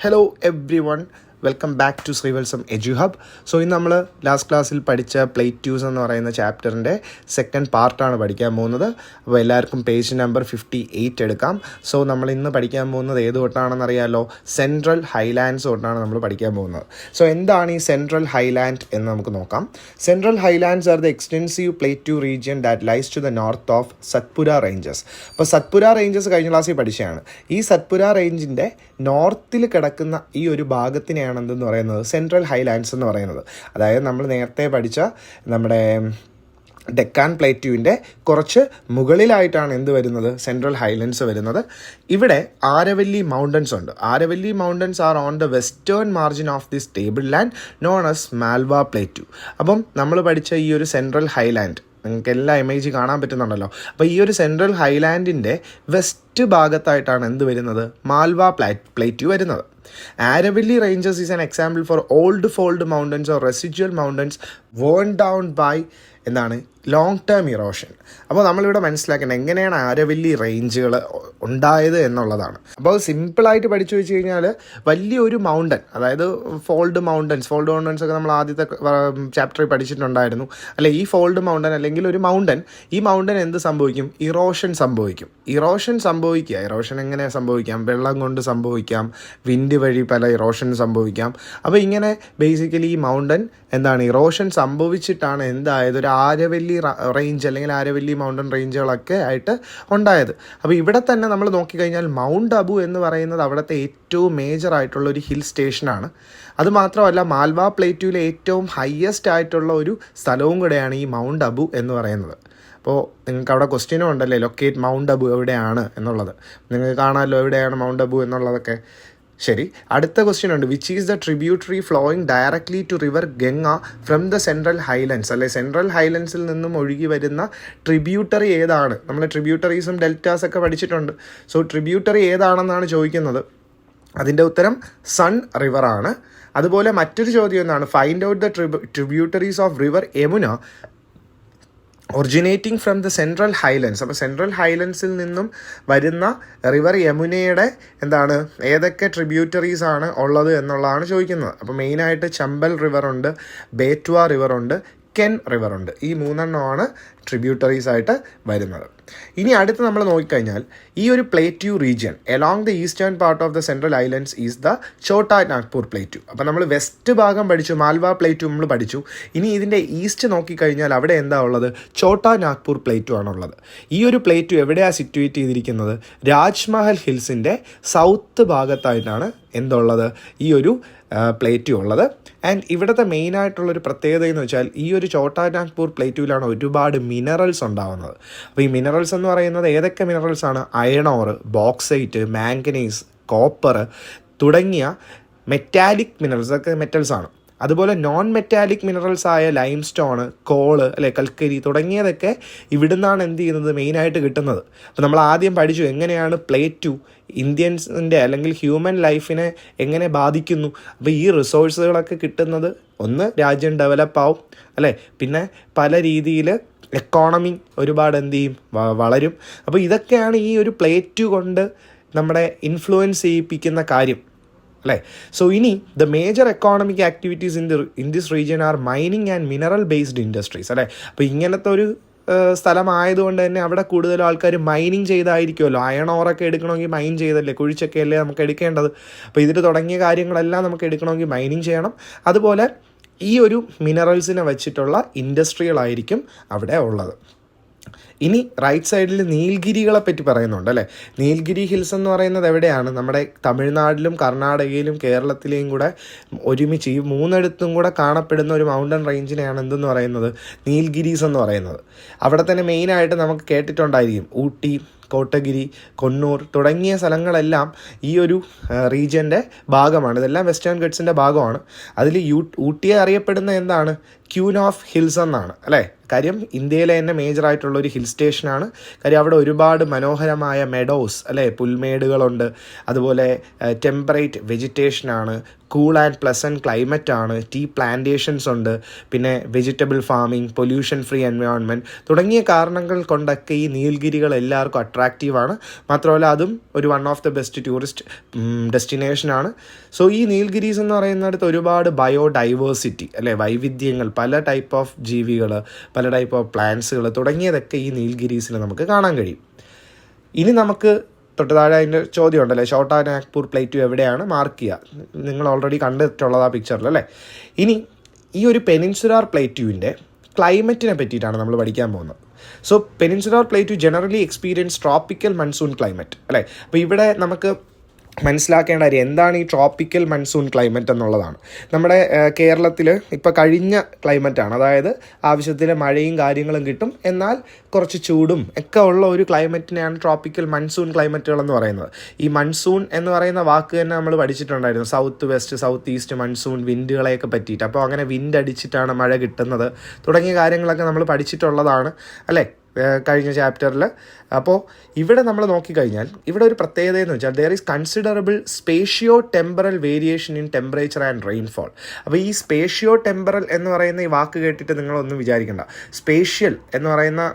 Hello everyone, welcome back to Srivatsam Eduhub. So ഇന്ന് നമ്മൾ last ക്ലാസ്സിൽ പഠിച്ച പ്ലേറ്റ്യൂസ് എന്ന് പറയുന്ന ചാപ്റ്ററിൻ്റെ സെക്കൻഡ് പാർട്ടാണ് പഠിക്കാൻ പോകുന്നത്. അപ്പോൾ എല്ലാവർക്കും പേജ് നമ്പർ 58 എടുക്കാം. സോ നമ്മൾ ഇന്ന് പഠിക്കാൻ പോകുന്നത് ഏത് തൊട്ടാണെന്ന് അറിയാമല്ലോ, സെൻട്രൽ ഹൈലാൻഡ്സ് തൊട്ടാണ് നമ്മൾ പഠിക്കാൻ പോകുന്നത്. സോ എന്താണ് ഈ സെൻട്രൽ ഹൈലാൻഡ് എന്ന് നമുക്ക് നോക്കാം. Central highlands are the extensive plateau region that lies to the north of Satpura ranges. അപ്പോൾ സത്പുര റേഞ്ചസ് കഴിഞ്ഞ ക്ലാസ്സിൽ പഠിച്ചതാണ്. ഈ സത്പുര റേഞ്ചിൻ്റെ നോർത്തിൽ കിടക്കുന്ന ഈ ഒരു ഭാഗത്തിനെയാണ് എന്തെന്ന് പറയുന്നത് സെൻട്രൽ ഹൈലാൻഡ്സ് എന്ന് പറയുന്നത്. അതായത് നമ്മൾ നേരത്തെ പഠിച്ച നമ്മുടെ ഡെക്കാൻ പ്ലേറ്റ്യൂവിൻ്റെ കുറച്ച് മുകളിലായിട്ടാണ് എന്ത് വരുന്നത്, സെൻട്രൽ ഹൈലൻഡ്സ് വരുന്നത്. ഇവിടെ ആരവല്ലി മൗണ്ടൻസ് ഉണ്ട്. Aravalli mountains R on the western margin of this table land known as Malwa plateau. അപ്പം നമ്മൾ പഠിച്ച ഈ ഒരു സെൻട്രൽ ഹൈലാൻഡ് നിങ്ങൾക്ക് എല്ലാ ഇമേജ് കാണാൻ പറ്റുന്നുണ്ടല്ലോ. അപ്പോൾ ഈ ഒരു സെൻട്രൽ ഹൈലാൻഡിൻ്റെ വെസ്റ്റ് ഭാഗത്തായിട്ടാണ് എന്ത് വരുന്നത്, മാൽവ പ്ലേറ്റ്യൂ വരുന്നത്. Aravalli ranges is an example for old fold mountains or residual mountains worn down by എന്താണ് ലോങ് ടേം ഇറോഷൻ. അപ്പോൾ നമ്മളിവിടെ മനസ്സിലാക്കേണ്ടത് എങ്ങനെയാണ് ആരവല്ലി റേഞ്ചുകൾ ഉണ്ടായത് എന്നുള്ളതാണ്. അപ്പോൾ സിമ്പിളായിട്ട് പഠിച്ചു വെച്ച് കഴിഞ്ഞാൽ വലിയൊരു മൗണ്ടൻ, അതായത് ഫോൾഡ് മൗണ്ടൻസ് ഒക്കെ നമ്മൾ ആദ്യത്തെ ചാപ്റ്ററിൽ പഠിച്ചിട്ടുണ്ടായിരുന്നു അല്ലെ. ഈ ഫോൾഡ് മൗണ്ടൻ അല്ലെങ്കിൽ ഒരു മൗണ്ടൻ, ഈ മൗണ്ടൻ എന്ത് സംഭവിക്കും, ഇറോഷൻ സംഭവിക്കും. ഇറോഷൻ എങ്ങനെ സംഭവിക്കാം, വെള്ളം കൊണ്ട് സംഭവിക്കാം, വിൻഡ് വഴി പല ഇറോഷൻ സംഭവിക്കാം. അപ്പോൾ ഇങ്ങനെ ബേസിക്കലി ഈ മൗണ്ടൻ എന്താണ് ഇറോഷൻ സംഭവിച്ചിട്ടാണ് എന്തായത് ഒരു ആരവല്ലി റേഞ്ച് അല്ലെങ്കിൽ ആരവല്ലി മൗണ്ടൻ റേഞ്ചുകളൊക്കെ ആയിട്ട് ഉണ്ടായത്. അപ്പോൾ ഇവിടെ തന്നെ നമ്മൾ നോക്കിക്കഴിഞ്ഞാൽ മൗണ്ട് അബു എന്ന് പറയുന്നത് അവിടുത്തെ ഏറ്റവും മേജർ ആയിട്ടുള്ള ഒരു ഹിൽ സ്റ്റേഷനാണ്. അതുമാത്രമല്ല മാൽവ പ്ലേറ്റ്യൂവിലെ ഏറ്റവും ഹയസ്റ്റ് ആയിട്ടുള്ള ഒരു സ്ഥലവും കൂടെയാണ് ഈ മൗണ്ട് അബു എന്ന് പറയുന്നത്. അപ്പോൾ നിങ്ങൾക്ക് അവിടെ ക്വസ്റ്റ്യനും ഉണ്ടല്ലേ, ലൊക്കേറ്റ് മൗണ്ട് അബു എവിടെയാണ് എന്നുള്ളത്. നിങ്ങൾക്ക് കാണാമല്ലോ എവിടെയാണ് മൗണ്ട് അബു എന്നുള്ളതൊക്കെ. ശരി, അടുത്ത ക്വസ്റ്റ്യൻ ഉണ്ട്. Which is the tributary flowing directly to river Ganga from the central highlands, അല്ലെ സെൻട്രൽ ഹൈലൻഡ്സിൽ നിന്നും ഒഴുകി വരുന്ന ട്രിബ്യൂട്ടറി ഏതാണ്? നമ്മൾ ട്രിബ്യൂട്ടറീസും ഡെൽറ്റാസ് ഒക്കെ പഠിച്ചിട്ടുണ്ട്. സോ ട്രിബ്യൂട്ടറി ഏതാണെന്നാണ് ചോദിക്കുന്നത്. അതിൻ്റെ ഉത്തരം സൺ റിവറാണ്. അതുപോലെ മറ്റൊരു ചോദ്യം എന്താണ്, find out the tributaries of river Yamuna originating from the central highlands. അപ്പോൾ സെൻട്രൽ ഹൈലൻഡ്സിൽ നിന്നും വരുന്ന റിവർ യമുനയുടെ എന്താണ് ഏതൊക്കെ ട്രിബ്യൂട്ടറീസ് ആണ് ഉള്ളത് എന്നുള്ളതാണ് ചോദിക്കുന്നത്. അപ്പോൾ മെയിനായിട്ട് ചമ്പൽ റിവറുണ്ട്, ബേറ്റ്വ റിവറുണ്ട്, കെൻ റിവറുണ്ട്. ഈ 3 എണ്ണമാണ് ട്രിബ്യൂട്ടറീസ് ആയിട്ട് വരുന്നത്. ഇനി അടുത്ത് നമ്മൾ നോക്കിക്കഴിഞ്ഞാൽ ഈ ഒരു plateau region along the eastern part of the central highlands is the Chhota Nagpur plateau. അപ്പോൾ നമ്മൾ വെസ്റ്റ് ഭാഗം പഠിച്ചു, മാൽവ പ്ലേറ്റ്യൂ നമ്മൾ പഠിച്ചു. ഇനി ഇതിൻ്റെ ഈസ്റ്റ് നോക്കിക്കഴിഞ്ഞാൽ അവിടെ എന്താ ഉള്ളത്, ഛോട്ടാ നാഗ്പൂർ പ്ലേറ്റ്യൂ ആണുള്ളത്. ഈ ഒരു പ്ലേറ്റ്യൂ എവിടെയാണ് സിറ്റുവേറ്റ് ചെയ്തിരിക്കുന്നത്, രാജ്മഹൽ ഹിൽസിൻ്റെ സൗത്ത് ഭാഗത്തായിട്ടാണ് എന്തുള്ളത്, ഈ ഒരു പ്ലേറ്റ്യൂ ഉള്ളത്. ആൻഡ് ഇവിടുത്തെ മെയിനായിട്ടുള്ളൊരു പ്രത്യേകത എന്ന് വെച്ചാൽ ഈ ഒരു ഛോട്ടാ നാഗ്പൂർ പ്ലേറ്റ്യൂവിലാണ് ഒരുപാട് മിനറൽസ് ഉണ്ടാകുന്നത്. അപ്പോൾ ഈ മിനറൽസ് എന്ന് പറയുന്നത് ഏതൊക്കെ മിനറൽസ് ആണ്, iron or, bauxite, manganese, copper തുടങ്ങിയ മെറ്റാലിക് മിനറൽസ് ഒക്കെ മെറ്റൽസ് ആണ്. അതുപോലെ നോൺ മെറ്റാലിക് മിനറൽസ് ആയ ലൈം സ്റ്റോണ്, കോള് അല്ലെ, കൽക്കരി തുടങ്ങിയതൊക്കെ ഇവിടുന്നാണ് എന്ത് ചെയ്യുന്നത്, മെയിനായിട്ട് കിട്ടുന്നത്. അപ്പോൾ നമ്മൾ ആദ്യം പഠിച്ചു എങ്ങനെയാണ് പ്ലേറ്റ്യൂ ഇന്ത്യൻസിൻ്റെ അല്ലെങ്കിൽ ഹ്യൂമൻ ലൈഫിനെ എങ്ങനെ ബാധിക്കുന്നു. അപ്പോൾ ഈ റിസോഴ്സുകളൊക്കെ കിട്ടുന്നത് ഒന്ന് രാജ്യം ഡെവലപ്പാവും അല്ലേ, പിന്നെ പല രീതിയിൽ എക്കോണമി ഒരുപാട് എന്ത് ചെയ്യും, വളരും. അപ്പോൾ ഇതൊക്കെയാണ് ഈ ഒരു പ്ലേറ്റ്യൂ കൊണ്ട് നമ്മുടെ ഇൻഫ്ലുവൻസ് ചെയ്യിപ്പിക്കുന്ന കാര്യം അല്ലേ. സോ ഇനി the major economic activities in this region are mining and mineral based industries അല്ലേ. അപ്പോൾ ഇങ്ങനത്തെ ഒരു സ്ഥലമായതുകൊണ്ട് തന്നെ അവിടെ കൂടുതലും ആൾക്കാർ മൈനിങ് ചെയ്തായിരിക്കുമല്ലോ. അയൺ ഓറൊക്കെ എടുക്കണമെങ്കിൽ മൈൻ ചെയ്തല്ലേ, കുഴിച്ചൊക്കെ അല്ലേ നമുക്ക് എടുക്കേണ്ടത്. അപ്പോൾ ഇതിൽ തുടങ്ങിയ കാര്യങ്ങളെല്ലാം നമുക്ക് എടുക്കണമെങ്കിൽ മൈനിങ് ചെയ്യണം. അതുപോലെ ഈ ഒരു മിനറൽസിനെ വെച്ചിട്ടുള്ള ഇൻഡസ്ട്രികളായിരിക്കും അവിടെ ഉള്ളത്. ഇനി റൈറ്റ് സൈഡിൽ നീൽഗിരികളെ പറ്റി പറയുന്നുണ്ട് അല്ലേ. നീൽഗിരി ഹിൽസ് എന്ന് പറയുന്നത് എവിടെയാണ്, നമ്മുടെ തമിഴ്നാട്ടിലും കർണാടകയിലും കേരളത്തിലെയും കൂടെ ഒരുമിച്ച് ഈ 3 കൂടെ കാണപ്പെടുന്ന ഒരു മൗണ്ടൻ റേഞ്ചിനെയാണ് എന്തെന്ന് പറയുന്നത്, നീൽഗിരീസ് എന്ന് പറയുന്നത്. അവിടെ തന്നെ മെയിനായിട്ട് നമുക്ക് കേട്ടിട്ടുണ്ടായിരിക്കും ഊട്ടി, കോട്ടഗിരി, കൊണ്ണൂർ തുടങ്ങിയ സ്ഥലങ്ങളെല്ലാം ഈ ഒരു റീജിയൻ്റെ ഭാഗമാണ്. ഇതെല്ലാം വെസ്റ്റേൺ ഗട്ട്സിൻ്റെ ഭാഗമാണ്. അതിൽ ഊട്ടിയെ അറിയപ്പെടുന്ന എന്താണ്, ക്യൂൻ ഓഫ് ഹിൽസ് എന്നാണ് അല്ലേ. കാര്യം ഇന്ത്യയിലെ തന്നെ മേജറായിട്ടുള്ളൊരു ഹിൽ സ്റ്റേഷനാണ്. കാര്യം അവിടെ ഒരുപാട് മനോഹരമായ മെഡോസ് അല്ലേ, പുൽമേടുകളുണ്ട്. അതുപോലെ ടെമ്പറേറ്റ് വെജിറ്റേഷനാണ്, കൂൾ ആൻഡ് പ്ലസൻറ്റ് ക്ലൈമറ്റാണ്, ടീ പ്ലാന്റേഷൻസ് ഉണ്ട്, പിന്നെ vegetable farming, pollution free environment തുടങ്ങിയ കാരണങ്ങൾ കൊണ്ടൊക്കെ ഈ നീൽഗിരികൾ എല്ലാവർക്കും അട്രാക്റ്റീവാണ്. മാത്രമല്ല അതും ഒരു one of the best tourist ഡെസ്റ്റിനേഷനാണ്. സോ ഈ നീൽഗിരീസ് എന്ന് പറയുന്നിടത്ത് ഒരുപാട് ബയോഡൈവേഴ്സിറ്റി അല്ലേ, വൈവിധ്യങ്ങൾ, പല ടൈപ്പ് ഓഫ് ജീവികൾ, പല ടൈപ്പ് ഓഫ് പ്ലാന്റ്സുകൾ തുടങ്ങിയതൊക്കെ ഈ നീൽഗിരീസിൽ നമുക്ക് കാണാൻ കഴിയും. ഇനി നമുക്ക് തൊട്ട് താഴെ അതിൻ്റെ ചോദ്യം ഉണ്ടല്ലേ, ഛോട്ടാ നാഗ്പൂർ പ്ലേറ്റു എവിടെയാണ്, മാർക്ക് ചെയ്യുക. നിങ്ങൾ ഓൾറെഡി കണ്ടിട്ടുള്ളത് ആ പിക്ചറിൽ അല്ലേ. ഇനി ഈ ഒരു പെനിൻസുലാർ പ്ലേറ്റുവിൻ്റെ ക്ലൈമറ്റിനെ പറ്റിയിട്ടാണ് നമ്മൾ പഠിക്കാൻ പോകുന്നത്. So peninsular plateau generally experience tropical monsoon climate അല്ലേ. അപ്പോൾ ഇവിടെ നമുക്ക് മനസ്സിലാക്കേണ്ട കാര്യം എന്താണ് ഈ ട്രോപ്പിക്കൽ മൺസൂൺ ക്ലൈമറ്റ് എന്നുള്ളതാണ്. നമ്മുടെ കേരളത്തിൽ ഇപ്പോൾ കഴിഞ്ഞ ക്ലൈമറ്റാണ്, അതായത് ആവശ്യത്തിന് മഴയും കാര്യങ്ങളും കിട്ടും, എന്നാൽ കുറച്ച് ചൂടും ഒക്കെ ഉള്ള ഒരു ക്ലൈമറ്റിനെയാണ് ട്രോപ്പിക്കൽ മൺസൂൺ ക്ലൈമറ്റുകൾ എന്ന് പറയുന്നത്. ഈ മൺസൂൺ എന്ന് പറയുന്ന വാക്ക് തന്നെ നമ്മൾ പഠിച്ചിട്ടുണ്ടായിരുന്നു, south west, south east monsoon വിൻഡുകളെയൊക്കെ പറ്റിയിട്ട്. അപ്പോൾ അങ്ങനെ വിൻഡ് അടിച്ചിട്ടാണ് മഴ കിട്ടുന്നത് തുടങ്ങിയ കാര്യങ്ങളൊക്കെ നമ്മൾ പഠിച്ചിട്ടുള്ളതാണ് അല്ലേ കഴിഞ്ഞ ചാപ്റ്ററിൽ. അപ്പോൾ ഇവിടെ നമ്മൾ നോക്കിക്കഴിഞ്ഞാൽ ഇവിടെ ഒരു പ്രത്യേകത എന്ന് വെച്ചാൽ there is considerable spatio temporal variation in temperature and rainfall. അപ്പോൾ ഈ സ്പേഷ്യോ ടെമ്പറൽ എന്ന് പറയുന്ന ഈ വാക്ക് കേട്ടിട്ട് നിങ്ങളൊന്നും വിചാരിക്കേണ്ട. സ്പേഷ്യൽ എന്ന് പറയുന്ന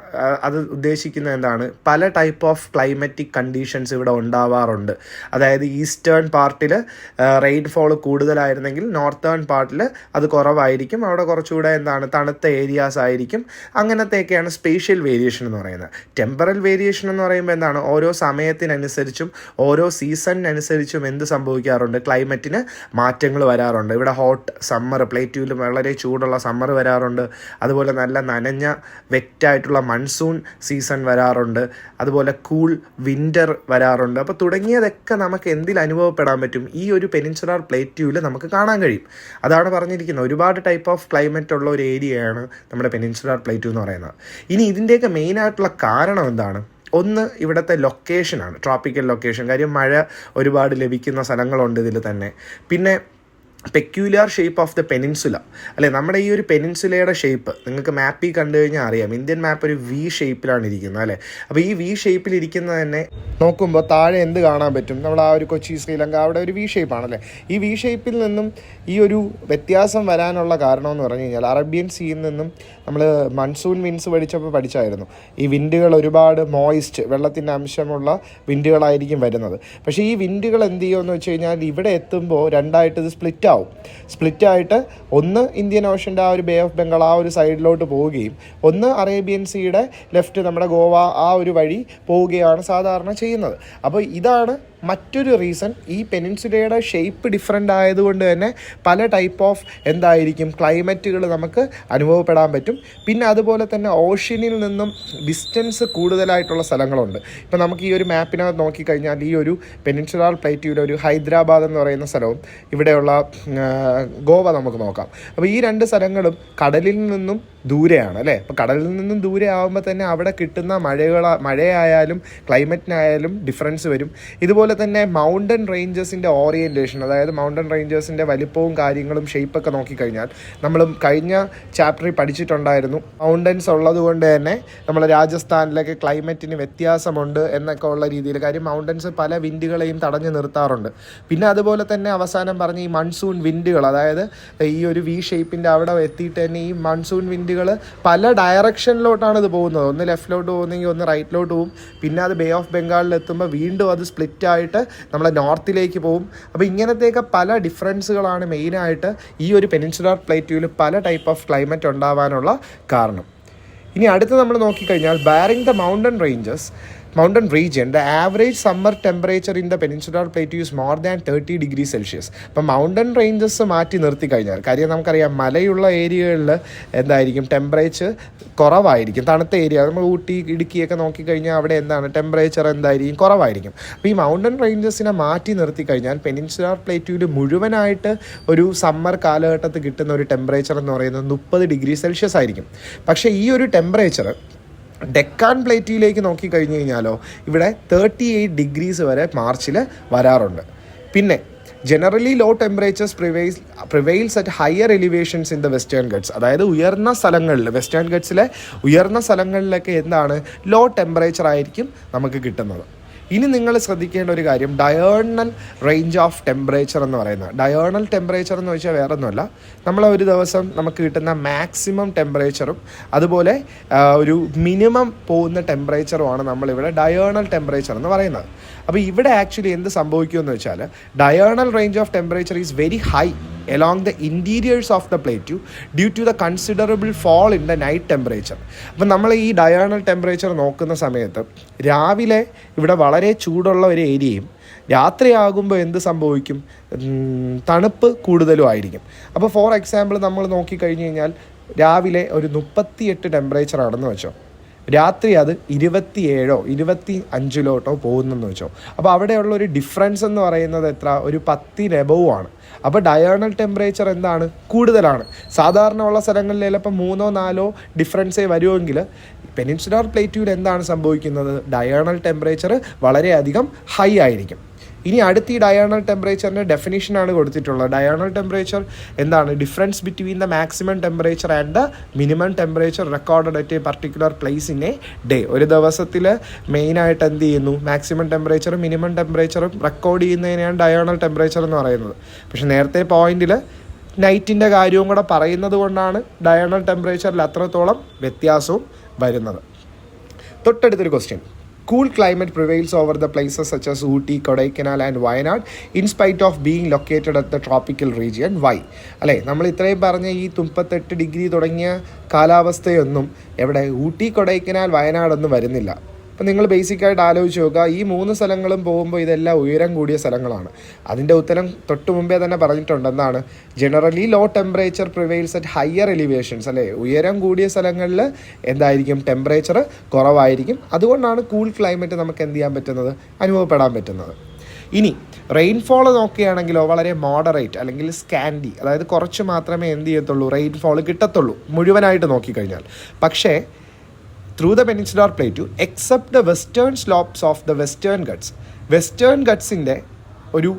അത് ഉദ്ദേശിക്കുന്നത് എന്താണ്, പല ടൈപ്പ് ഓഫ് ക്ലൈമറ്റിക് കണ്ടീഷൻസ് ഇവിടെ ഉണ്ടാവാറുണ്ട്. അതായത് ഈസ്റ്റേൺ പാർട്ടിൽ റെയിൻഫോൾ കൂടുതലായിരുന്നെങ്കിൽ നോർത്തേൺ പാർട്ടിൽ അത് കുറവായിരിക്കും, അവിടെ കുറച്ചുകൂടെ എന്താണ് തണുത്ത ഏരിയാസ് ആയിരിക്കും. അങ്ങനത്തെയൊക്കെയാണ് സ്പേഷ്യൽ വേരിയേഷൻ എന്ന് പറയുന്നത്. ടെമ്പറൽ വേരിയേഷൻ എന്ന് പറയുമ്പോൾ എന്താണ്, ഓരോ സമയത്തിനനുസരിച്ചും ഓരോ സീസണിനനുസരിച്ചും എന്ത് സംഭവിക്കാറുണ്ട്, ക്ലൈമറ്റിന് മാറ്റങ്ങൾ വരാറുണ്ട്. ഇവിടെ ഹോട്ട് സമ്മർ, പ്ലേറ്റ്യൂവിൽ വളരെ ചൂടുള്ള സമ്മർ വരാറുണ്ട്. അതുപോലെ നല്ല നനഞ്ഞ വെറ്റായിട്ടുള്ള മൺസൂൺ സീസൺ വരാറുണ്ട്. അതുപോലെ കൂൾ വിൻ്റർ വരാറുണ്ട്. അപ്പോൾ തുടങ്ങിയതൊക്കെ നമുക്ക് എന്തിൽ അനുഭവപ്പെടാൻ പറ്റും, ഈ ഒരു പെനിൻസുലാർ പ്ലേറ്റ്യൂവിൽ നമുക്ക് കാണാൻ കഴിയും. അതാണ് പറഞ്ഞിരിക്കുന്നത്, ഒരുപാട് ടൈപ്പ് ഓഫ് ക്ലൈമറ്റ് ഉള്ള ഒരു ഏരിയയാണ് നമ്മുടെ പെനിൻസുലാർ പ്ലേറ്റ്യൂ എന്ന് പറയുന്നത്. ഇനി ഇതിൻ്റെയൊക്കെ മെയിനായിട്ടുള്ള കാരണം എന്താണ്, ഒന്ന് ഇവിടുത്തെ ലൊക്കേഷനാണ്, ട്രോപ്പിക്കൽ ലൊക്കേഷൻ. കാര്യം മഴ ഒരുപാട് ലഭിക്കുന്ന സ്ഥലങ്ങളുണ്ട് ഇതിൽ തന്നെ. പിന്നെ peculiar shape of the peninsula അല്ലേ, നമ്മുടെ ഈ ഒരു പെനിൻസുലയുടെ ഷേപ്പ് നിങ്ങൾക്ക് മാപ്പിൽ കണ്ടു കഴിഞ്ഞാൽ അറിയാം. ഇന്ത്യൻ മാപ്പ് ഒരു വി ഷേപ്പിലാണ് ഇരിക്കുന്നത് അല്ലേ. അപ്പോൾ ഈ വി ഷേപ്പിൽ ഇരിക്കുന്നത് തന്നെ നോക്കുമ്പോൾ താഴെ എന്ത് കാണാൻ പറ്റും, നമ്മൾ ആ ഒരു കൊച്ചി, ശ്രീലങ്ക അവിടെ ഒരു വി ഷേപ്പാണല്ലേ. ഈ വി ഷേപ്പിൽ നിന്നും ഈ ഒരു വ്യത്യാസം വരാനുള്ള കാരണമെന്ന് പറഞ്ഞു കഴിഞ്ഞാൽ അറേബ്യൻ സീയിൽ നിന്നും നമ്മൾ മൺസൂൺ വിൻഡ്സ് പഠിച്ചായിരുന്നു. ഈ വിൻഡുകൾ ഒരുപാട് മോയിസ്റ്റ്, വെള്ളത്തിൻ്റെ അംശമുള്ള വിൻഡുകളായിരിക്കും വരുന്നത്. പക്ഷേ ഈ വിൻഡുകൾ എന്ത് ചെയ്യുമെന്ന് വെച്ച് കഴിഞ്ഞാൽ ഇവിടെ എത്തുമ്പോൾ രണ്ടായിട്ട് ഇത് സ്പ്ലിറ്റായിട്ട് ഒന്ന് ഇന്ത്യൻ ഓഷൻ്റെ ആ ഒരു ബേ ഓഫ് ബംഗാൾ ആ ഒരു സൈഡിലോട്ട് പോവുകയും ഒന്ന് അറേബ്യൻ സീയുടെ ലെഫ്റ്റ് നമ്മുടെ ഗോവ ആ ഒരു വഴി പോവുകയാണ് സാധാരണ ചെയ്യുന്നത്. അപ്പോൾ ഇതാണ് മറ്റൊരു റീസൺ. ഈ പെനിൻസുലയുടെ ഷേപ്പ് ഡിഫറെൻ്റ് ആയതുകൊണ്ട് തന്നെ പല ടൈപ്പ് ഓഫ് എന്തായിരിക്കും ക്ലൈമറ്റുകൾ നമുക്ക് അനുഭവപ്പെടാൻ പറ്റും. പിന്നെ അതുപോലെ തന്നെ ഓഷ്യനിൽ നിന്നും ഡിസ്റ്റൻസ് കൂടുതലായിട്ടുള്ള സ്ഥലങ്ങളുണ്ട്. ഇപ്പോൾ നമുക്ക് ഈ ഒരു മാപ്പിനകത്ത് നോക്കിക്കഴിഞ്ഞാൽ ഈ ഒരു പെനിൻസുലാർ പ്ലേറ്റ്യൂവിലെ ഒരു ഹൈദരാബാദ് എന്ന് പറയുന്ന സ്ഥലവും ഇവിടെയുള്ള ഗോവ നമുക്ക് നോക്കാം. അപ്പോൾ ഈ രണ്ട് സ്ഥലങ്ങളും കടലിൽ നിന്നും ദൂരെയാണ് അല്ലേ. അപ്പോൾ കടലിൽ നിന്നും ദൂരെ ആകുമ്പോൾ തന്നെ അവിടെ കിട്ടുന്ന മഴയായാലും ക്ലൈമറ്റിനായാലും ഡിഫറൻസ് വരും. ഇതുപോലെ തന്നെ മൗണ്ടൻ റേഞ്ചസിൻ്റെ ഓറിയൻറ്റേഷൻ, അതായത് മൗണ്ടൻ റേഞ്ചസിൻ്റെ വലിപ്പവും കാര്യങ്ങളും ഷേപ്പൊക്കെ നോക്കിക്കഴിഞ്ഞാൽ നമ്മൾ കഴിഞ്ഞ ചാപ്റ്ററിൽ പഠിച്ചിട്ടുണ്ടായിരുന്നു. മൗണ്ടൻസ് ഉള്ളത് കൊണ്ട് തന്നെ നമ്മൾ രാജസ്ഥാനിലൊക്കെ ക്ലൈമറ്റിന് വ്യത്യാസമുണ്ട് എന്നൊക്കെ ഉള്ള രീതിയിൽ. കാര്യം മൗണ്ടൻസ് പല വിൻഡുകളെയും തടഞ്ഞു നിർത്താറുണ്ട്. പിന്നെ അതുപോലെ തന്നെ അവസാനം പറഞ്ഞ ഈ മൺസൂൺ വിൻഡുകൾ, അതായത് ഈ ഒരു വി ഷേപ്പിൻ്റെ അവിടെ എത്തിയിട്ട് തന്നെ ഈ മൺസൂൺ വിൻഡുകൾ പല ഡയറക്ഷനിലോട്ടാണ് ഇത് പോകുന്നത്. ഒന്ന് ലെഫ്റ്റിലോട്ട് പോകുന്നെങ്കിൽ ഒന്ന് റൈറ്റിലോട്ട് പോകും. പിന്നെ അത് ബേ ഓഫ് ബംഗാളിൽ എത്തുമ്പോൾ വീണ്ടും അത് സ്പ്ലിറ്റായിട്ട് നമ്മളെ നോർത്തിലേക്ക് പോകും. അപ്പോൾ ഇങ്ങനത്തെയൊക്കെ പല ഡിഫറൻസുകളാണ് മെയിനായിട്ട് ഈ ഒരു പെനിൻസുലാർ പ്ലേറ്റ്യൂവിൽ പല ടൈപ്പ് ഓഫ് ക്ലൈമറ്റ് ഉണ്ടാവാനുള്ള കാരണം. ഇനി അടുത്ത് നമ്മൾ നോക്കിക്കഴിഞ്ഞാൽ bearing the mountain region, the average summer temperature in the peninsular plateau is more than 30 degrees Celsius. അപ്പോൾ മൗണ്ടൻ റേഞ്ചസ് മാറ്റി നിർത്തി കഴിഞ്ഞാൽ, കാര്യം നമുക്കറിയാം മലയുള്ള ഏരിയകളിൽ എന്തായിരിക്കും ടെമ്പറേച്ചർ കുറവായിരിക്കും. തണുത്ത ഏരിയ നമ്മൾ ഊട്ടി ഇടുക്കിയൊക്കെ നോക്കിക്കഴിഞ്ഞാൽ അവിടെ എന്താണ് ടെമ്പറേച്ചർ എന്തായിരിക്കും, കുറവായിരിക്കും. അപ്പോൾ ഈ മൗണ്ടൻ റേഞ്ചസിനെ മാറ്റി നിർത്തി കഴിഞ്ഞാൽ പെനിൻസുലാർ പ്ലേറ്റ്യൂവിൽ മുഴുവനായിട്ട് ഒരു സമ്മർ കാലഘട്ടത്തിൽ കിട്ടുന്ന ഒരു ടെമ്പറേച്ചർ എന്ന് പറയുന്നത് 30 ഡിഗ്രി സെൽഷ്യസ് ആയിരിക്കും. പക്ഷേ ഈ ഒരു ടെമ്പറേച്ചർ ഡെക്കാൻ പ്ലേറ്റിലേക്ക് നോക്കിക്കഴിഞ്ഞ് കഴിഞ്ഞാലോ ഇവിടെ 38 ഡിഗ്രീസ് വരെ മാർച്ചിൽ വരാറുണ്ട്. പിന്നെ generally low temperatures prevails at higher elevations in the Western Ghats. അതായത് ഉയർന്ന സ്ഥലങ്ങളിൽ, വെസ്റ്റേൺ ഗട്ട്സിലെ ഉയർന്ന സ്ഥലങ്ങളിലൊക്കെ എന്താണ് ലോ ടെമ്പറേച്ചർ ആയിരിക്കും നമുക്ക് കിട്ടുന്നത്. ഇനി നിങ്ങൾ ശ്രദ്ധിക്കേണ്ട ഒരു കാര്യം ഡയേണൽ റേഞ്ച് ഓഫ് ടെമ്പറേച്ചർ എന്ന് പറയുന്നത്. ഡയേണൽ ടെമ്പറേച്ചർ എന്ന് വെച്ചാൽ വേറെ ഒന്നുമല്ല, നമ്മൾ ഒരു ദിവസം നമുക്ക് കിട്ടുന്ന മാക്സിമം ടെമ്പറേച്ചറും അതുപോലെ ഒരു മിനിമം പോകുന്ന ടെമ്പറേച്ചറുമാണ് നമ്മളിവിടെ ഡയേണൽ ടെമ്പറേച്ചർ എന്ന് പറയുന്നത്. അപ്പോൾ ഇവിടെ ആക്ച്വലി എന്ത് സംഭവിക്കുമെന്ന് വെച്ചാൽ diurnal range of temperature is very high along the interiors of the plateau due to the considerable fall in the night temperature. അപ്പം നമ്മൾ ഈ ഡയേണൽ ടെമ്പറേച്ചർ നോക്കുന്ന സമയത്ത് രാവിലെ ഇവിടെ വളരെ ചൂടുള്ള ഒരു ഏരിയയും രാത്രിയാകുമ്പോൾ എന്ത് സംഭവിക്കും, തണുപ്പ് കൂടുതലും ആയിരിക്കും. അപ്പോൾ ഫോർ എക്സാമ്പിൾ നമ്മൾ നോക്കിക്കഴിഞ്ഞ് കഴിഞ്ഞാൽ രാവിലെ ഒരു 38 ടെമ്പറേച്ചർ ആണെന്ന് വെച്ചോ, രാത്രി അത് 27 25 പോകുന്നെന്ന് വെച്ചോ. അപ്പോൾ അവിടെയുള്ള ഒരു ഡിഫറൻസ് എന്ന് പറയുന്നത് എത്ര, ഒരു 10 എബവ് ആണ്. അപ്പോൾ ഡയേണൽ ടെമ്പറേച്ചർ എന്താണ്, കൂടുതലാണ്. സാധാരണ ഉള്ള സ്ഥലങ്ങളിൽ ചിലപ്പോൾ 3-4 ഡിഫറൻസേ വരുമെങ്കിൽ പെനിൻസുലാർ പ്ലേറ്റ്യൂവിൽ എന്താണ് സംഭവിക്കുന്നത്, ഡയേണൽ ടെമ്പറേച്ചർ വളരെയധികം ഹൈ ആയിരിക്കും. ഇനി അടുത്ത ഈ ഡയേണൽ ടെമ്പറേച്ചറിൻ്റെ ഡെഫിനിഷനാണ് കൊടുത്തിട്ടുള്ളത്. ഡയേണൽ ടെമ്പറേച്ചർ എന്താണ്, difference between the maximum temperature and the minimum temperature recorded at A particular place in A day. ഒരു ദിവസത്തിൽ മെയിനായിട്ട് എന്ത് ചെയ്യുന്നു, maximum ടെമ്പറേച്ചറും minimum ടെമ്പറേച്ചറും record ചെയ്യുന്നതിനെയാണ് diurnal temperature എന്ന് പറയുന്നത്. പക്ഷേ നേരത്തെ പോയിന്റിൽ നൈറ്റിൻ്റെ കാര്യവും കൂടെ പറയുന്നത് കൊണ്ടാണ് ഡയേണൽ ടെമ്പറേച്ചറിൽ അത്രത്തോളം വ്യത്യാസവും വരുന്നത്. തൊട്ടടുത്തൊരു question. Cool climate prevails over the places such as Ooty, Kodaikanal and Wayanad in spite of being located at the tropical region. Why? അല്ലേ, നമ്മൾ ഇത്രയും പറഞ്ഞ ഈ 38 ഡിഗ്രി തുടങ്ങിയ കാലാവസ്ഥയൊന്നും എവിടെ ഊട്ടി, കൊടൈക്കനാൽ, വയനാടൊന്നും വരുന്നില്ല. അപ്പം നിങ്ങൾ ബേസിക്കായിട്ട് ആലോചിച്ച് നോക്കുക, ഈ 3 സ്ഥലങ്ങളും പോകുമ്പോൾ ഇതെല്ലാം ഉയരം കൂടിയ സ്ഥലങ്ങളാണ്. അതിൻ്റെ ഉത്തരം തൊട്ട് മുമ്പേ തന്നെ പറഞ്ഞിട്ടുണ്ട്. എന്താണ്, generally low temperature prevails at higher elevations. അല്ലേ, ഉയരം കൂടിയ സ്ഥലങ്ങളിൽ എന്തായിരിക്കും, ടെമ്പറേച്ചർ കുറവായിരിക്കും. അതുകൊണ്ടാണ് കൂൾ ക്ലൈമറ്റ് നമുക്ക് എന്ത് ചെയ്യാൻ പറ്റുന്നത്, അനുഭവപ്പെടാൻ പറ്റുന്നത്. ഇനി റെയിൻഫോൾ നോക്കുകയാണെങ്കിലോ വളരെ മോഡറേറ്റ് അല്ലെങ്കിൽ സ്കാൻഡി, അതായത് കുറച്ച് മാത്രമേ എന്ത് ചെയ്യത്തുള്ളൂ, റെയിൻഫോൾ കിട്ടത്തുള്ളൂ മുഴുവനായിട്ട് നോക്കിക്കഴിഞ്ഞാൽ. പക്ഷേ through the peninsular plateau except the western slopes of the western ghats. Western ഗട്ട്സിൻ്റെ ഒരു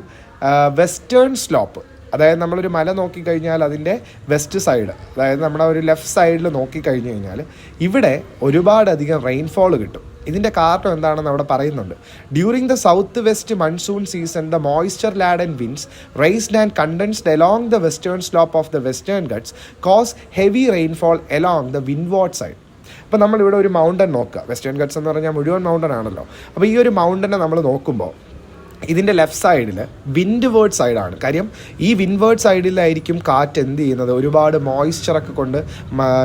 വെസ്റ്റേൺ സ്ലോപ്പ്, അതായത് നമ്മളൊരു മല നോക്കിക്കഴിഞ്ഞാൽ അതിൻ്റെ വെസ്റ്റ് സൈഡ്, അതായത് നമ്മുടെ ഒരു ലെഫ്റ്റ് സൈഡിൽ നോക്കിക്കഴിഞ്ഞ് കഴിഞ്ഞാൽ ഇവിടെ ഒരുപാടധികം റെയിൻഫോൾ കിട്ടും. ഇതിൻ്റെ കാരണം എന്താണെന്ന് അവിടെ പറയുന്നുണ്ട്. During the south west monsoon season the moisture laden winds rised and condensed along the western slope of the Western Ghats cause heavy rainfall along the windward side. അപ്പോൾ നമ്മളിവിടെ ഒരു മൗണ്ടൻ നോക്കുക, വെസ്റ്റേൺ ഗട്ട്സ് എന്ന് പറഞ്ഞാൽ മുഴുവൻ മൗണ്ടൻ ആണല്ലോ. അപ്പോൾ ഈ ഒരു മൗണ്ടനെ നമ്മൾ നോക്കുമ്പോൾ ഇതിൻ്റെ ലെഫ്റ്റ് സൈഡിൽ വിൻഡ് വേർഡ് സൈഡാണ്. കാര്യം ഈ വിൻഡ് സൈഡിലായിരിക്കും കാറ്റ് എന്ത് ചെയ്യുന്നത്, ഒരുപാട് മോയ്സ്ചറൊക്കെ കൊണ്ട്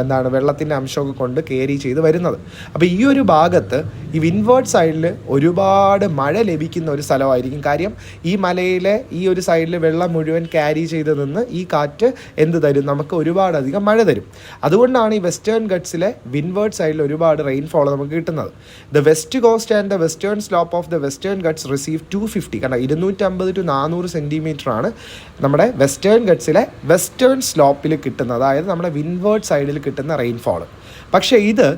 എന്താണ് വെള്ളത്തിൻ്റെ അംശമൊക്കെ കൊണ്ട് കയറി ചെയ്ത് വരുന്നത്. അപ്പോൾ ഈ ഒരു ഭാഗത്ത് ഈ വിൻഡ് സൈഡിൽ ഒരുപാട് മഴ ലഭിക്കുന്ന ഒരു സ്ഥലമായിരിക്കും. കാര്യം ഈ മലയിലെ ഈ ഒരു സൈഡിൽ വെള്ളം മുഴുവൻ ക്യാരി ചെയ്ത് നിന്ന് ഈ കാറ്റ് എന്ത് തരും, നമുക്ക് ഒരുപാടധികം മഴ തരും. അതുകൊണ്ടാണ് ഈ വെസ്റ്റേൺ ഗട്ട്സിലെ വിൻഡ് സൈഡിൽ ഒരുപാട് റെയിൻഫോൾ നമുക്ക് കിട്ടുന്നത്. The west cost and the western slope of the Western guts receive 250 കാരണം 250 to 400 സെൻറ്റിമീറ്ററാണ് നമ്മുടെ വെസ്റ്റേൺ ഗട്ട്സിലെ വെസ്റ്റേൺ സ്ലോപ്പിൽ കിട്ടുന്നത്, അതായത് നമ്മുടെ വിൻവേർഡ് സൈഡിൽ കിട്ടുന്ന റെയിൻഫോൾ. പക്ഷേ ഇത്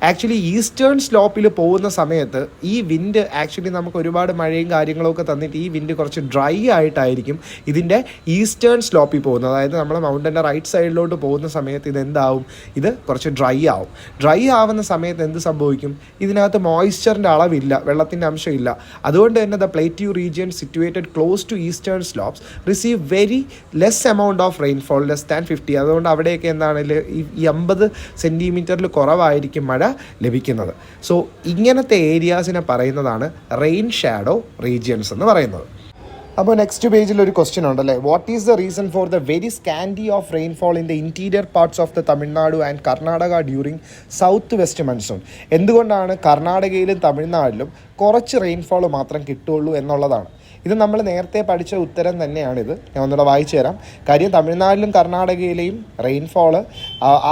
ആക്ച്വലി ഈസ്റ്റേൺ സ്ലോപ്പിൽ പോകുന്ന സമയത്ത് ഈ വിൻഡ് ആക്ച്വലി നമുക്ക് ഒരുപാട് മഴയും കാര്യങ്ങളൊക്കെ തന്നിട്ട് ഈ വിൻഡ് കുറച്ച് ഡ്രൈ ആയിട്ടായിരിക്കും ഇതിൻ്റെ ഈസ്റ്റേൺ സ്ലോപ്പിൽ പോകുന്നത്. അതായത് നമ്മൾ മൗണ്ടൻ്റെ റൈറ്റ് സൈഡിലോട്ട് പോകുന്ന സമയത്ത് ഇതെന്താവും, ഇത് കുറച്ച് ഡ്രൈ ആവും. ഡ്രൈ ആവുന്ന സമയത്ത് എന്ത് സംഭവിക്കും, ഇതിനകത്ത് മോയ്സ്ചറിൻ്റെ അളവില്ല, വെള്ളത്തിൻ്റെ അംശമില്ല. അതുകൊണ്ട് തന്നെ the plateau region situated close to eastern slopes receive very less amount of rainfall, less than 50. അതുകൊണ്ട് അവിടെയൊക്കെ എന്താണ് ഈ 50 സെൻറ്റിമീറ്ററിൽ കുറവായിരിക്കും മഴ ലഭിക്കുന്നത്. സോ ഇങ്ങനത്തെ ഏരിയാസിനെ പറയുന്നതാണ് റെയിൻ ഷാഡോ റീജിയൻസ് എന്ന് പറയുന്നത്. അപ്പോൾ നെക്സ്റ്റ് പേജിൽ ഒരു ക്വസ്റ്റ്യൻ ഉണ്ടല്ലേ, what is the reason for the very scanty of rainfall in the interior parts of the Tamil Nadu and Karnataka during south west monsoon? എന്തുകൊണ്ടാണ് കർണാടകയിലും തമിഴ്നാട്ടിലും കുറച്ച് റെയിൻഫോൾ മാത്രം കിട്ടുള്ളൂ എന്നുള്ളതാണ്. ഇത് നമ്മൾ നേരത്തെ പഠിച്ച ഉത്തരം തന്നെയാണിത്. ഞാൻ ഒന്നുകൂടെ വായിച്ചു തരാം. കാര്യം തമിഴ്നാട്ടിലും കർണാടകയിലെയും റെയിൻഫോൾ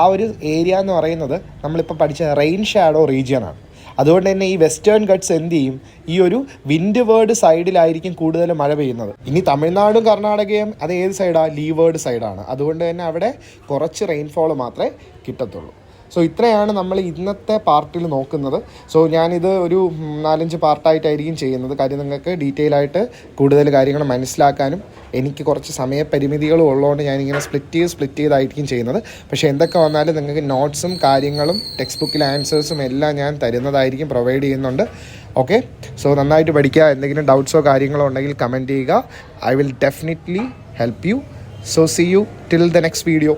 ആ ഒരു ഏരിയ എന്ന് പറയുന്നത് നമ്മളിപ്പോൾ പഠിച്ച റെയിൻ ഷാഡോ റീജിയനാണ്. അതുകൊണ്ട് തന്നെ ഈ വെസ്റ്റേൺ ഗട്ട്സ് എന്ത് ചെയ്യും, ഈ ഒരു വിൻഡ് വേർഡ് സൈഡിലായിരിക്കും കൂടുതൽ മഴ പെയ്യുന്നത്. ഇനി തമിഴ്നാടും കർണാടകയും അത് ഏത് സൈഡാണ്, ലീവേർഡ് സൈഡാണ്. അതുകൊണ്ട് തന്നെ അവിടെ കുറച്ച് റെയിൻഫോൾ മാത്രമേ കിട്ടത്തുള്ളൂ. സോ ഇത്രയാണ് നമ്മൾ ഇന്നത്തെ പാർട്ടിൽ നോക്കുന്നത്. സോ ഞാനിത് ഒരു 4-5 പാർട്ടായിട്ടായിരിക്കും ചെയ്യുന്നത്. കാര്യം നിങ്ങൾക്ക് ഡീറ്റെയിൽ ആയിട്ട് കൂടുതൽ കാര്യങ്ങൾ മനസ്സിലാക്കാനും എനിക്ക് കുറച്ച് സമയപരിമിതികളും ഉള്ളതുകൊണ്ട് ഞാനിങ്ങനെ സ്പ്ലിറ്റ് ചെയ്തായിരിക്കും ചെയ്യുന്നത്. പക്ഷേ എന്തൊക്കെ വന്നാലും നിങ്ങൾക്ക് നോട്ട്സും കാര്യങ്ങളും ടെക്സ്റ്റ് ബുക്കിലെ ആൻസേഴ്സും എല്ലാം ഞാൻ തരുന്നതായിരിക്കും, പ്രൊവൈഡ് ചെയ്യുന്നുണ്ട്. ഓക്കെ, സോ നന്നായിട്ട് പഠിക്കുക. എന്തെങ്കിലും ഡൗട്ട്സോ കാര്യങ്ങളോ ഉണ്ടെങ്കിൽ കമൻറ്റ് ചെയ്യുക. I will definitely help you. So see you till the next video.